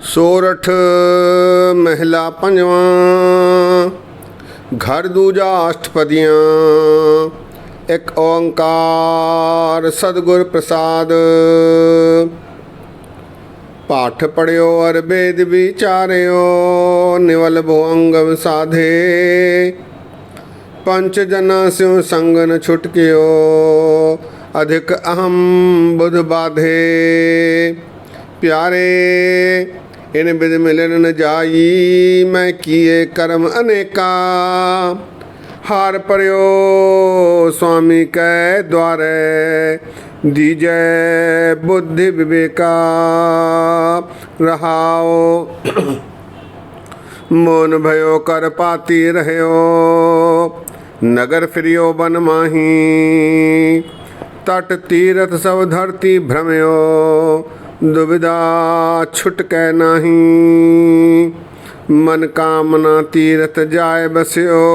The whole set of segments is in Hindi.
सोरठ महिला पंजवा, घर दूजा अष्टपदियाँ, एक ओंकार सदगुर प्रसाद। पाठ पढ़ियो और वेद विचार्यो, निवल भो अंगम साधे। पंच जना स्यों संगन छुटकियो, अधिक अहम बुध बाधे। प्यारे इन विध मिलन न जाई, मैं किए कर्म अनेका। हार पर्यो स्वामी कै द्वारे, दीजै बुद्धि विवेका। रहाओ मोन भयो कर पाती रहयो, नगर फिरियो बन माही। तट तीरथ सब धरती भ्रमयो, दुविधा छुटकै नाही। मन कामना तीरथ जाय बस्यो,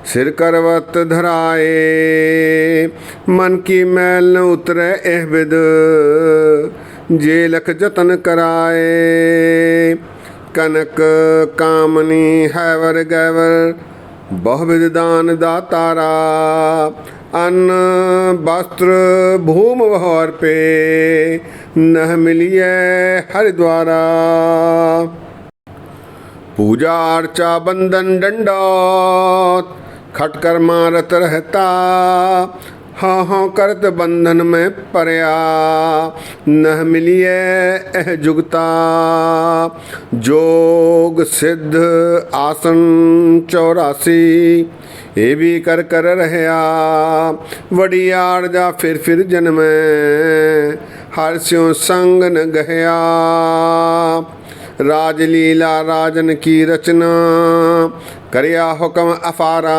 सिर करवत धराए। मन की मैल न उतरे एह विद, जे लख जतन कराए। कनक कामनी हैवर गैवर, बहुविध दान दातारा। अन्न वस्त्र भूम भवर पे, नह मिलिए हरिद्वारा। पूजा अर्चा बंदन दंडौत, खटकर मारत रहता। हाँ हाँ करत बंधन में परया, नह मिलिए एह जुगता। जोग सिद्ध आसन 84, ये भी कर रहया। वड़ी आरजा फिर जन्मे, हर्ष्यों संग न गहया। राजलीला राजन की रचना, करया हुक्म अफारा।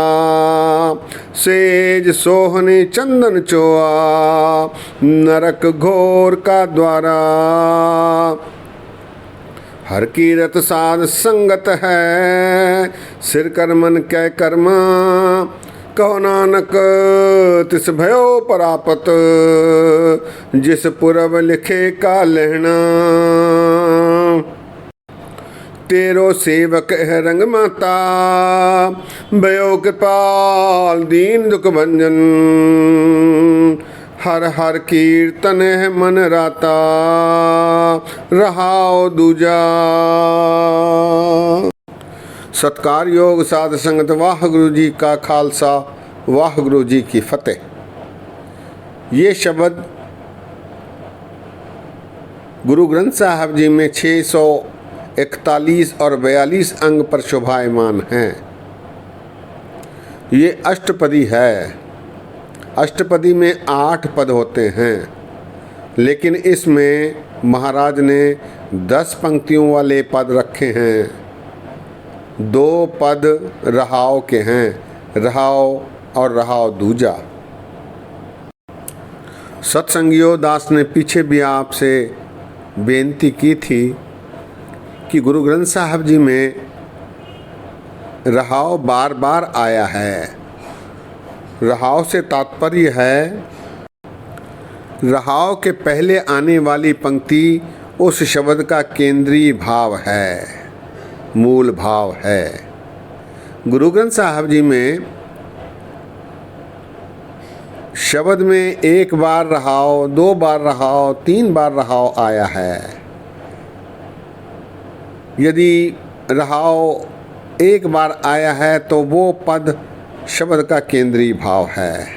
सेज सोहनी चंदन चोआ, नरक घोर का द्वारा। हर की रत साध संगत है, सिर कर मन कै कर्म। कहो नानक तिस भयो परापत, जिस पुरब लिखे का लहना। तेरो सेवक है रंग माता, भयो कृपाल दीन दुख भंजन। हर हर कीर्तन है मन राता, रहाओ दूजा। सत्कार योग साध संगत, वाह गुरु जी का खालसा, वाह गुरु जी की फतेह। ये शब्द गुरु ग्रंथ साहब जी में 641 और 42 अंग पर शोभायमान हैं। ये अष्टपदी है। अष्टपदी में 8 पद होते हैं, लेकिन इसमें महाराज ने 10 पंक्तियों वाले पद रखे हैं। 2 पद रहाओ के हैं, रहाओ और रहाओ दूजा। सत्संगियों, दास ने पीछे भी आपसे बेनती की थी कि गुरु ग्रंथ साहब जी में रहाओ बार बार आया है। रहाओ से तात्पर्य है, रहाओ के पहले आने वाली पंक्ति उस शब्द का केंद्रीय भाव है, मूल भाव है। गुरु ग्रंथ साहब जी में शब्द में 1 बार रहाओ, 2 बार रहाओ, 3 बार रहाओ आया है। यदि रहाओ 1 बार आया है तो वो पद शब्द का केंद्रीय भाव है।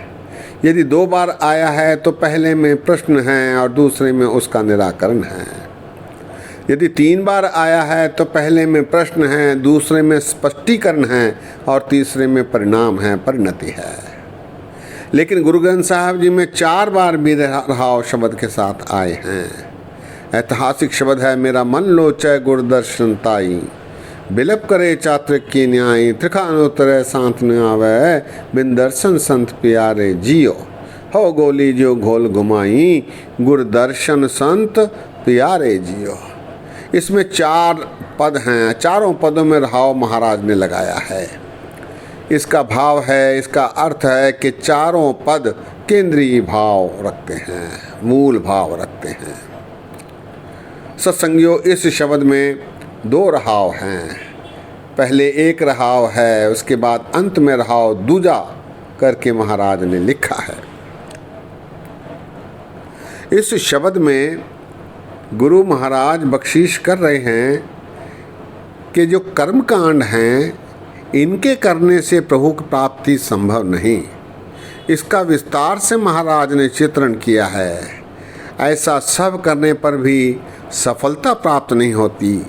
यदि 2 बार आया है तो पहले में प्रश्न है और दूसरे में उसका निराकरण है। यदि 3 बार आया है तो पहले में प्रश्न है, दूसरे में स्पष्टीकरण है और तीसरे में परिणाम है, परिणति है। लेकिन गुरु ग्रंथ साहब जी में 4 बार भी रहाओ शब्द के साथ आए हैं। ऐतिहासिक शब्द है, मेरा मन लोचय गुरुदर्शन ताई। बिलप करे चात्रिक की न्याय, त्रिखान उतरे सांत न आवे। बिन दर्शन संत प्यारे जियो, हो गोली जो घोल घुमाई। गुरुदर्शन संत प्यारे जियो। इसमें 4 पद हैं। चारों पदों में रहाओ महाराज ने लगाया है। इसका भाव है, इसका अर्थ है कि चारों पद केंद्रीय भाव रखते हैं, मूल भाव रखते हैं। सत्संगियों, इस शब्द में दो रहाव हैं। पहले एक रहाव है, उसके बाद अंत में रहाव दूजा करके महाराज ने लिखा है। इस शब्द में गुरु महाराज बख्शीश कर रहे हैं कि जो कर्म कांड हैं, इनके करने से प्रभु की प्राप्ति संभव नहीं। इसका विस्तार से महाराज ने चित्रण किया है। ऐसा सब करने पर भी सफलता प्राप्त नहीं होती,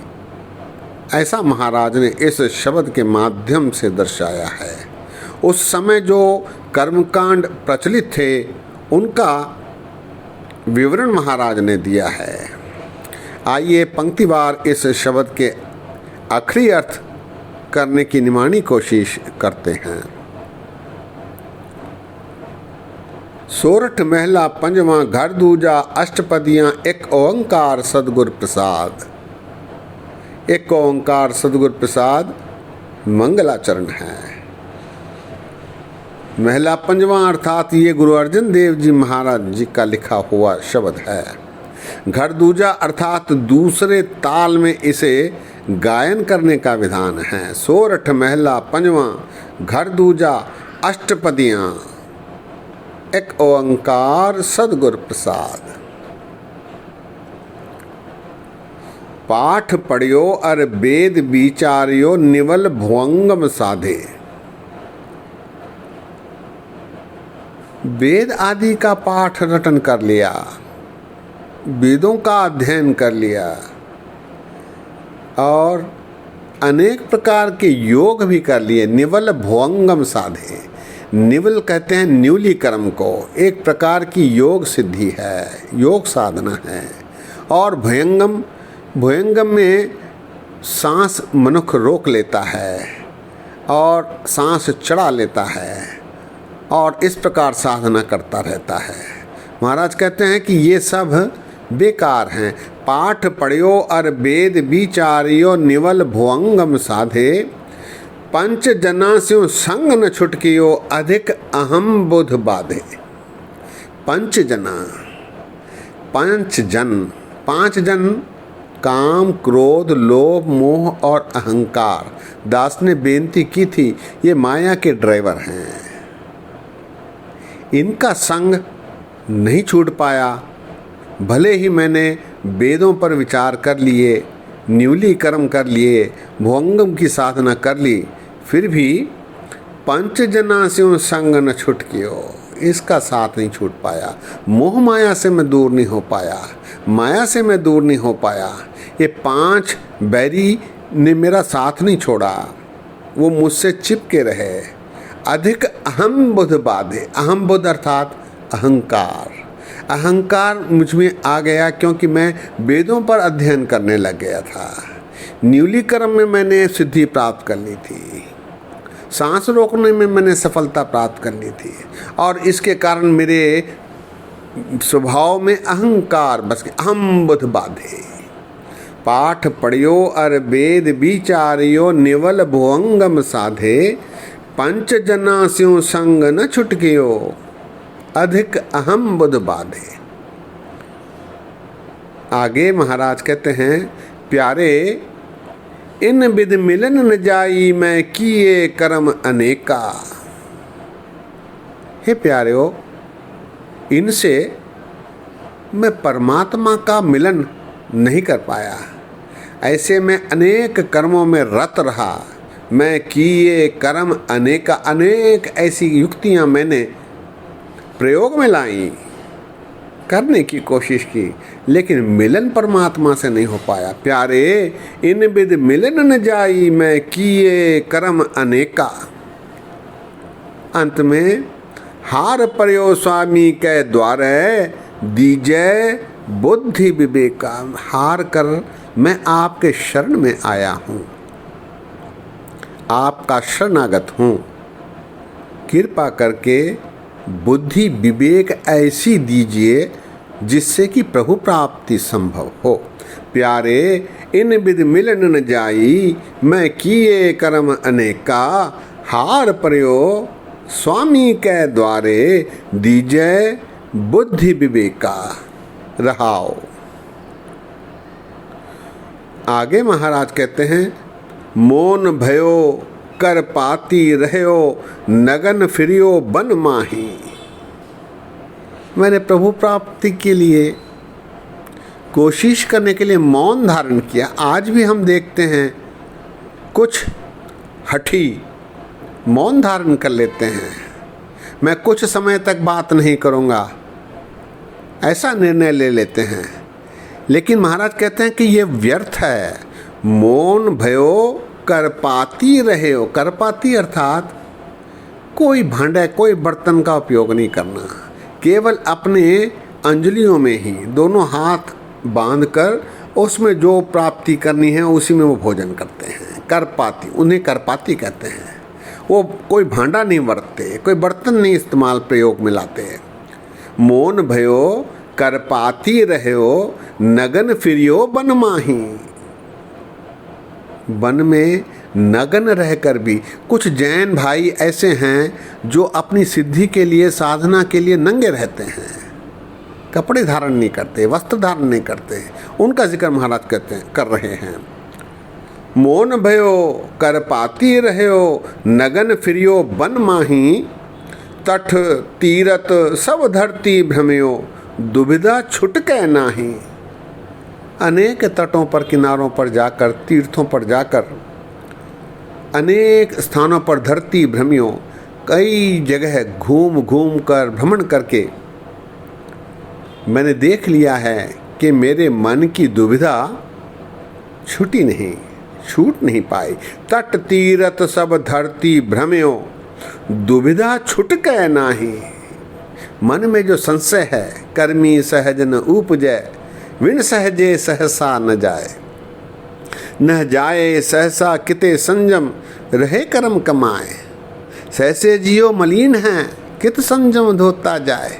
ऐसा महाराज ने इस शब्द के माध्यम से दर्शाया है। उस समय जो कर्मकांड प्रचलित थे, उनका विवरण महाराज ने दिया है। आइए पंक्तिवार इस शब्द के आखिरी अर्थ करने की निमानी कोशिश करते हैं। सोरठ महला पंजवा, घर दूजा, अष्टपदियाँ, एक ओंकार सदगुर प्रसाद। एक ओंकार सदगुर प्रसाद मंगलाचरण है। महला पंजवा अर्थात ये गुरु अर्जन देव जी महाराज जी का लिखा हुआ शब्द है। घर दूजा अर्थात दूसरे ताल में इसे गायन करने का विधान है। सोरठ महला पंजवा, घर दूजा, अष्टपदियाँ, एक ओंकार सदगुर प्रसाद। पाठ पढ़ियो अर वेद विचारियो, निवल भुवंगम साधे। वेद आदि का पाठ रटन कर लिया, वेदों का अध्ययन कर लिया और अनेक प्रकार के योग भी कर लिए। निवल भुवंगम साधे। निवल कहते हैं न्यूली कर्म को, एक प्रकार की योग सिद्धि है, योग साधना है। और भुयंगम, भुयंगम में सांस मनुष्य रोक लेता है और सांस चढ़ा लेता है और इस प्रकार साधना करता रहता है। महाराज कहते हैं कि ये सब बेकार हैं। पाठ पढ़ियो अर वेद विचारियो, निवल भुवंगम साधे। पंच जना स्यों संग न छुटकियो, अधिक अहम बुध बाधे। पंच जना, पांच जन, पांच जन काम, क्रोध, लोभ, मोह और अहंकार। दास ने बेनती की थी, ये माया के ड्राइवर हैं, इनका संग नहीं छूट पाया। भले ही मैंने वेदों पर विचार कर लिए, न्यूली कर्म कर लिए, भुवंगम की साधना कर ली, फिर भी पंच जना स्यों संग न छुटकियो, इसका साथ नहीं छूट पाया। मोह माया से मैं दूर नहीं हो पाया, माया से मैं दूर नहीं हो पाया। ये पांच बैरी ने मेरा साथ नहीं छोड़ा, वो मुझसे चिपके रहे। अधिक अहम बुध बाधे। अहम बुध अर्थात अहंकार। अहंकार मुझ में आ गया क्योंकि मैं वेदों पर अध्ययन करने लग गया था। न्यूली कर्म में मैंने सिद्धि प्राप्त कर ली थी, सांस रोकने में मैंने सफलता प्राप्त कर ली थी और इसके कारण मेरे स्वभाव में अहंकार बस गया। अहम बुध बाधे। पाठ पढ़ियो अर वेद विचारियो, निवल भुवंगम साधे। पंच जना स्यों संग न छुटकियो, अधिक अहम बुध बाधे। आगे महाराज कहते हैं, प्यारे इन विध मिलन न जाई, मैं किए कर्म अनेका। हे प्यारे, इनसे मैं परमात्मा का मिलन नहीं कर पाया, ऐसे मैं अनेक कर्मों में रत रहा। मैं किए कर्म अनेका, अनेक ऐसी युक्तियां मैंने प्रयोग में लाई, करने की कोशिश की, लेकिन मिलन परमात्मा से नहीं हो पाया। प्यारे इन विध मिलन न जाई, मैं किए कर्म अनेका। अंत में हार पर्यो स्वामी के द्वारे, दीजय बुद्धि विवेका। हार कर मैं आपके शरण में आया हूँ, आपका शरणागत हूँ। कृपा करके बुद्धि विवेक ऐसी दीजिए जिससे कि प्रभु प्राप्ति संभव हो। प्यारे इन विध मिलन न जाई, मैं किए कर्म अनेका। हार पर्यो स्वामी के द्वारे, दीजय बुद्धि विवेका। रहाओ आगे महाराज कहते हैं, मोन भयो कर पाती रहो, नगन फिरियो बन माही। मैंने प्रभु प्राप्ति के लिए कोशिश करने के लिए मौन धारण किया। आज भी हम देखते हैं कुछ हठी मौन धारण कर लेते हैं, मैं कुछ समय तक बात नहीं करूँगा, ऐसा निर्णय ले लेते हैं। लेकिन महाराज कहते हैं कि ये व्यर्थ है। मौन भयो कर पाती रहे हो। कर पाती अर्थात कोई भांडे कोई बर्तन का उपयोग नहीं करना, केवल अपने अंजलियों में ही दोनों हाथ बांधकर उसमें जो प्राप्ति करनी है उसी में वो भोजन करते हैं। कर पाती, उन्हें कर पाती कहते हैं। वो कोई भांडा नहीं बरतते, कोई बर्तन नहीं इस्तेमाल प्रयोग में लाते। मौन भयो कर पाती रहो, नगन फिरियो बन माही। वन में नगन रहकर भी कुछ जैन भाई ऐसे हैं जो अपनी सिद्धि के लिए, साधना के लिए नंगे रहते हैं, कपड़े धारण नहीं करते, वस्त्र धारण नहीं करते। उनका जिक्र महाराज कहते हैं, कर रहे हैं। मौन भयो कर पाती रहो, नगन फिरियो बन माही। तट तीरथ सब धरती भ्रमयो, दुविधा छुटके नाही। अनेक तटों पर, किनारों पर जाकर, तीर्थों पर जाकर, अनेक स्थानों पर धरती भ्रमियों, कई जगह घूम घूम कर, भ्रमण करके मैंने देख लिया है कि मेरे मन की दुविधा छूटी नहीं, छूट नहीं पाई। तट तीरथ सब धरती भ्रमयो, दुविधा छुटके नाही। मन में जो संशय है, कर्मी सहज न उपजै, विन सहजे सहसा न जाए। न जाए सहसा किते संजम, रहे कर्म कमाए। सहसे जियो मलिन हैं, कित संजम धोता जाए।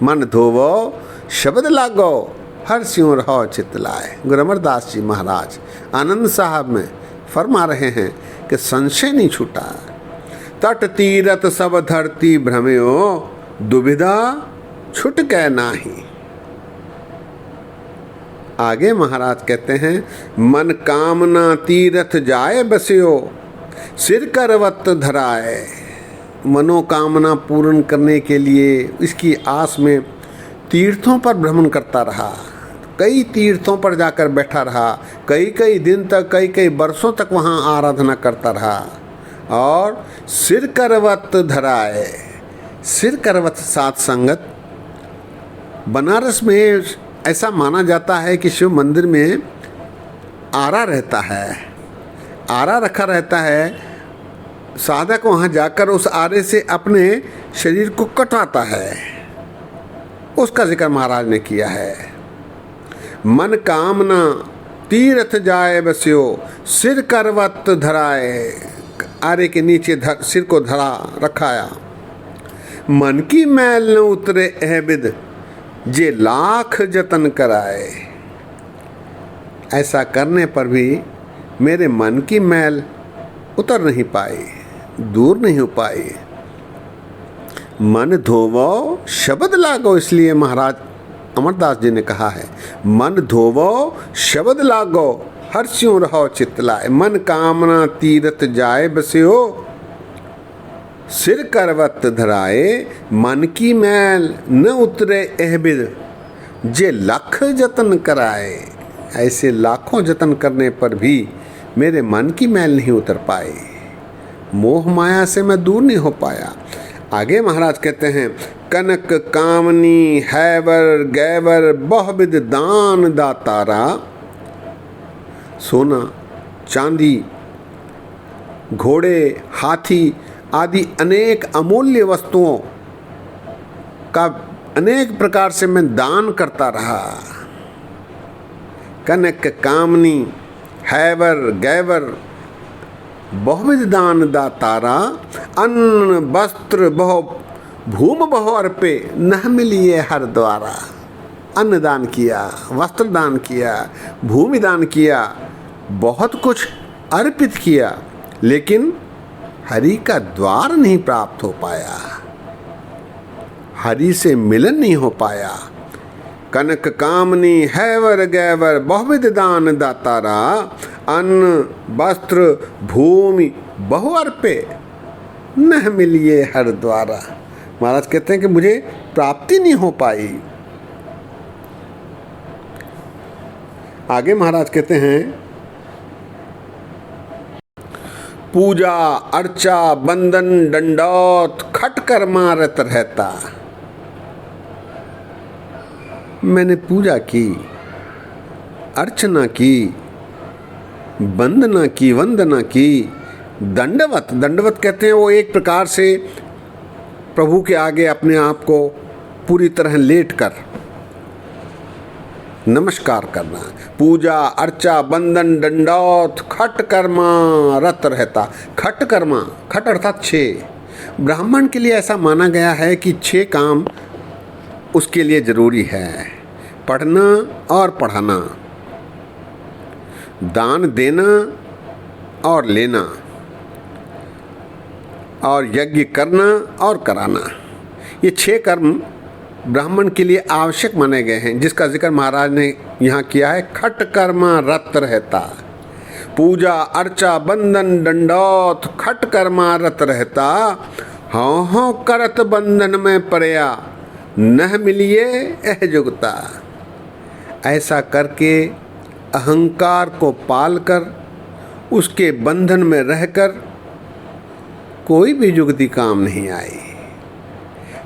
मन धोवो शब्द लागो, हर स्यों रहो चित लाए। गुरु अमरदास जी महाराज आनंद साहब में फरमा रहे हैं कि संशय नहीं छूटा। तट तीरथ सब धरती भ्रमयो, दुविधा छुटके नाही। आगे महाराज कहते हैं, मन कामना तीरथ जाए बस्यो, सिर करवत धराए। मनोकामना पूर्ण करने के लिए इसकी आस में तीर्थों पर भ्रमण करता रहा, कई तीर्थों पर जाकर बैठा रहा, कई कई दिन तक, कई कई वर्षों तक वहाँ आराधना करता रहा। और सिर करवत धराए, सिर करवत साथ संगत। बनारस में ऐसा माना जाता है कि शिव मंदिर में आरा रहता है, आरा रखा रहता है। साधक वहाँ जाकर उस आरे से अपने शरीर को कटाता है, उसका जिक्र महाराज ने किया है। मन कामना तीर्थ जाए बस्यो, सिर करवत धराए। आरे के नीचे सिर को धरा रखाया। मन की मैल न उतरे एह बिद, जे लाख जतन कराए। ऐसा करने पर भी मेरे मन की मैल उतर नहीं पाई, दूर नहीं हो पाई। मन धोवो शब्द लागो, इसलिए महाराज अमरदास जी ने कहा है, मन धोवो शब्द लागो, हर्ष्यों रहो चित लाए। मन कामना तीरथ जाए बस्यो, सिर करवत धराए। मन की मैल न उतरे एह बिद, जे लख जतन कराए। ऐसे लाखों जतन करने पर भी मेरे मन की मैल नहीं उतर पाई, मोह माया से मैं दूर नहीं हो पाया। आगे महाराज कहते हैं, कनक कामनी हैवर गैवर बहुविध दान दातारा। सोना चांदी घोड़े हाथी आदि अनेक अमूल्य वस्तुओं का अनेक प्रकार से मैं दान करता रहा। कनक कामनी हैवर गैवर बहुविध दान दातारा। अन्न वस्त्र बहु भूम बहु अर्पे, न मिलिए हर द्वारा। अन्न दान किया, वस्त्र दान किया, भूमि दान किया, बहुत कुछ अर्पित किया, लेकिन हरि का द्वार नहीं प्राप्त हो पाया, हरि से मिलन नहीं हो पाया। कनक कामनी हैवर गैवर बहुविध दान दातारा, अन्न वस्त्र भूमि बहु अर्पे न मिलिए हर द्वारा। महाराज कहते हैं कि मुझे प्राप्ति नहीं हो पाई। आगे महाराज कहते हैं, पूजा अर्चा बंदन दंडौत खट कर मारत रहता। मैंने पूजा की, अर्चना की, वंदना की, वंदना की, दंडवत, दंडवत कहते हैं वो एक प्रकार से प्रभु के आगे अपने आप को पूरी तरह लेट कर नमस्कार करना। पूजा अर्चा बंदन दंडौत खट कर्मा रत रहता। खट कर्मा, खट अर्थात 6। ब्राह्मण के लिए ऐसा माना गया है कि 6 काम उसके लिए जरूरी है। पढ़ना और पढ़ाना, दान देना और लेना, और यज्ञ करना और कराना। ये 6 कर्म ब्राह्मण के लिए आवश्यक माने गए हैं, जिसका जिक्र महाराज ने यहाँ किया है। खट कर्मा रत रहता। पूजा अर्चा बंदन दंडौत खट कर्मा रत रहता। हाँ हाँ करत बंधन में परया न मिलिए एह जुगता। ऐसा करके अहंकार को पालकर उसके बंधन में रहकर कोई भी जुगती काम नहीं आई।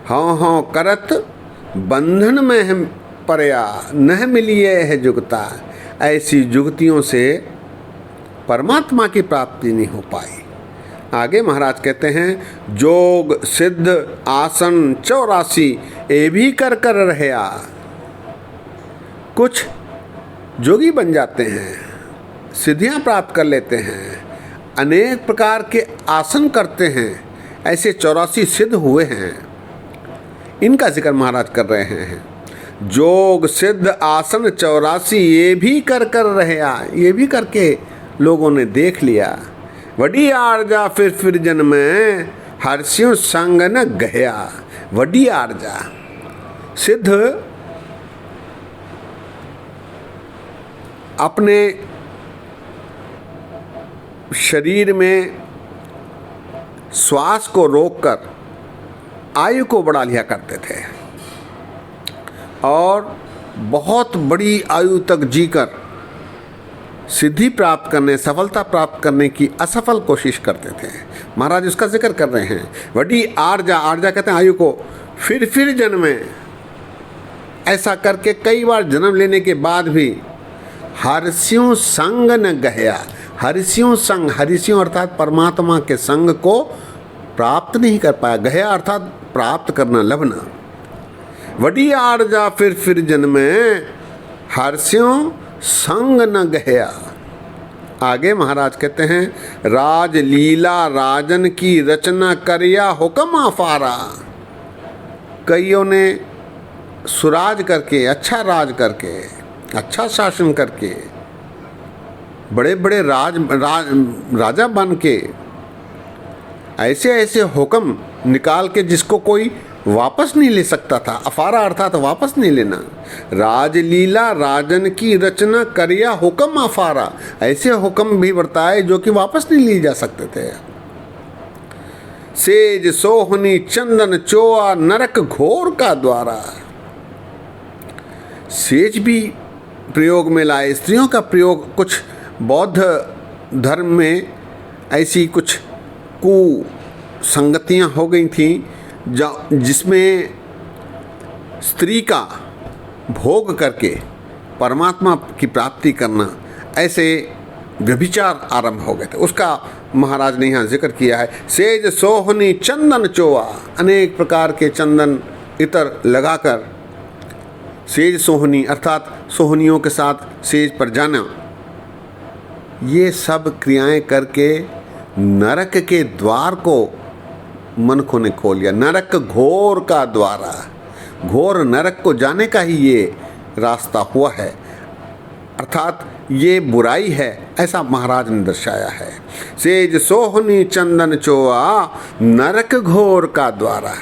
हाँ हाँ करत बंधन में परया न मिलिए है जुगता। ऐसी जुगतियों से परमात्मा की प्राप्ति नहीं हो पाई। आगे महाराज कहते हैं, जोग सिद्ध आसन 84 ये भी कर कर रहया। कुछ जोगी बन जाते हैं, सिद्धियां प्राप्त कर लेते हैं, अनेक प्रकार के आसन करते हैं, ऐसे 84 सिद्ध हुए हैं। इनका जिक्र महाराज कर रहे हैं। जोग सिद्ध आसन 84 ये भी कर कर रहया। ये भी करके लोगों ने देख लिया। वडी आर्जा फिर जन्मे हर्ष्यों संग न गया। वडी आर्जा, सिद्ध अपने शरीर में श्वास को रोककर आयु को बढ़ा लिया करते थे और बहुत बड़ी आयु तक जीकर सिद्धि प्राप्त करने, सफलता प्राप्त करने की असफल कोशिश करते थे। महाराज उसका जिक्र कर रहे हैं। वडी आर्जा, आर्जा कहते हैं आयु को। फिर जन्मे, ऐसा करके कई बार जन्म लेने के बाद भी हर्ष्यों संग न गया। हर्ष्यों संग, हर्ष्यों अर्थात परमात्मा के संग को प्राप्त नहीं कर पाया। गया अर्थात प्राप्त करना, लभना। वडी आर्जा फिर जन्मे हर्ष्यों संग न गया। आगे महाराज कहते हैं, राज लीला राजन की रचना करिया हुक्म आफारा। कईयों ने सुराज करके, अच्छा राज करके, अच्छा शासन करके, बड़े बड़े राजा बन के ऐसे ऐसे हुक्म निकाल के जिसको कोई वापस नहीं ले सकता था। अफारा अर्थात वापस नहीं लेना। राजलीला राजन की रचना करिया हुक्म अफारा। ऐसे हुक्म भी बरताए जो कि वापस नहीं लिए जा सकते थे। सेज सोहनी चंदन चोआ नरक घोर का द्वारा। सेज भी प्रयोग में लाए। स्त्रियों का प्रयोग कुछ बौद्ध धर्म में ऐसी कुछ कुसंगतियाँ हो गई थीं जिसमें स्त्री का भोग करके परमात्मा की प्राप्ति करना, ऐसे व्यभिचार आरंभ हो गए थे। उसका महाराज ने यहाँ जिक्र किया है। सेज सोहनी चंदन चोआ, अनेक प्रकार के चंदन इतर लगाकर सेज सोहनी अर्थात सोहनियों के साथ सेज पर जाना, ये सब क्रियाएं करके नरक के द्वार को मनखों ने खोल लिया। नरक घोर का द्वारा, घोर नरक को जाने का ही ये रास्ता हुआ है, अर्थात ये बुराई है, ऐसा महाराज ने दर्शाया है। सेज सोहनी चंदन चोआ नरक घोर का द्वारा।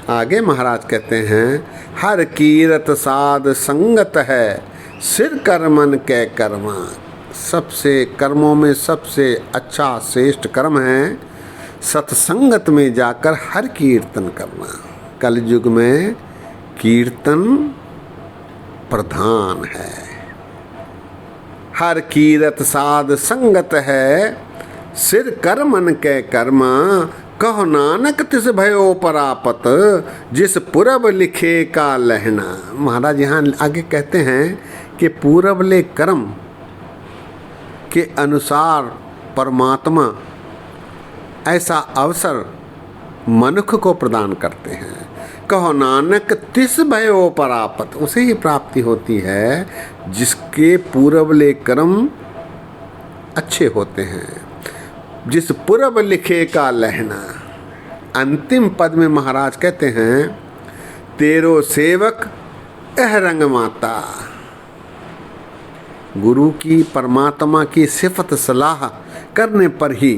आगे महाराज कहते हैं, हर कीरत साध संगत है, सिर कर्मन कै कर्मा। सबसे कर्मों में सबसे अच्छा श्रेष्ठ कर्म है सत्संगत में जाकर हर कीर्तन करना। कलयुग में कीर्तन प्रधान है। हर कीरत साध संगत है, सिर कर्मन कै कर्मा। कहो नानक तिस भयो परापत, जिस पूरब लिखे का लहना। महाराज यहाँ आगे कहते हैं कि पूरब ले कर्म के अनुसार परमात्मा ऐसा अवसर मनुष्य को प्रदान करते हैं। कहो नानक तिस भयो परापत, उसे ही प्राप्ति होती है जिसके पूरबले कर्म अच्छे होते हैं। जिस पूरब लिखे का लहना। अंतिम पद में महाराज कहते हैं, तेरो सेवक एह रंग माता। गुरु की परमात्मा की सिफत सलाह करने पर ही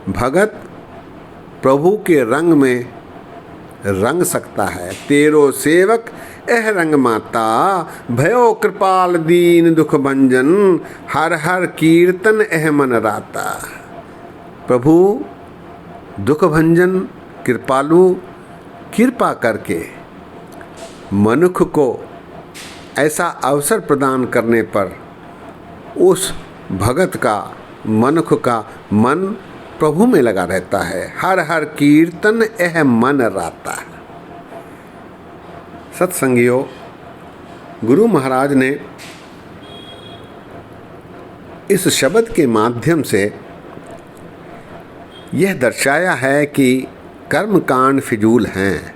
भगत प्रभु के रंग में रंग सकता है। तेरो सेवक एह रंग माता, भयो कृपाल दीन दुख भंजन। हर हर कीर्तन एह मन राता। प्रभु दुख भंजन कृपालु, कृपा करके मनुष्य को ऐसा अवसर प्रदान करने पर उस भगत का मनुष्य का मन प्रभु में लगा रहता है। हर हर कीर्तन एह मन राता। सत्संगियों, गुरु महाराज ने इस शब्द के माध्यम से यह दर्शाया है कि कर्मकांड फिजूल हैं।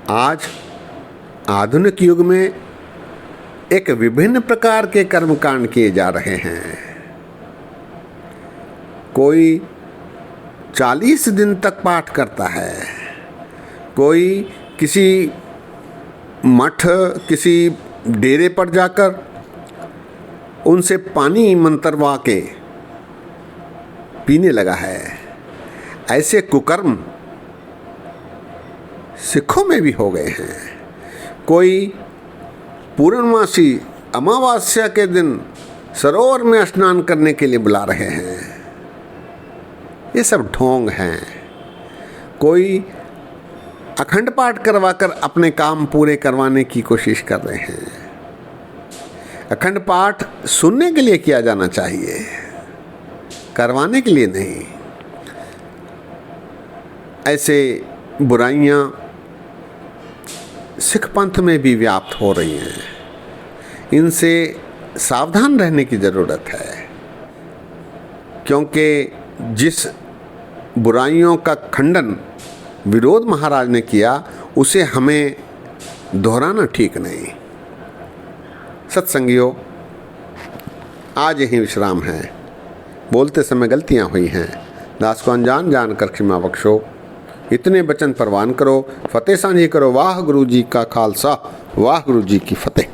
आज आधुनिक युग में एक विभिन्न प्रकार के कर्मकांड किए जा रहे हैं। कोई 40 दिन तक पाठ करता है, कोई किसी मठ किसी डेरे पर जाकर उनसे पानी मंतरवा के पीने लगा है। ऐसे कुकर्म सिखों में भी हो गए हैं। कोई पूर्णमासी अमावस्या के दिन सरोवर में स्नान करने के लिए बुला रहे हैं। ये सब ढोंग हैं। कोई अखंड पाठ करवाकर अपने काम पूरे करवाने की कोशिश कर रहे हैं। अखंड पाठ सुनने के लिए किया जाना चाहिए, करवाने के लिए नहीं। ऐसे बुराइयां सिख पंथ में भी व्याप्त हो रही हैं। इनसे सावधान रहने की ज़रूरत है, क्योंकि जिस बुराइयों का खंडन विरोध महाराज ने किया उसे हमें दोहराना ठीक नहीं। सत्संगियों, आज यही विश्राम है। बोलते समय गलतियां हुई हैं, दास को अनजान जानकर क्षमा बख्शो। इतने बचन परवान करो, फतेह सांझी करो। वाह गुरु जी का खालसा, वाह गुरु जी की फतेह।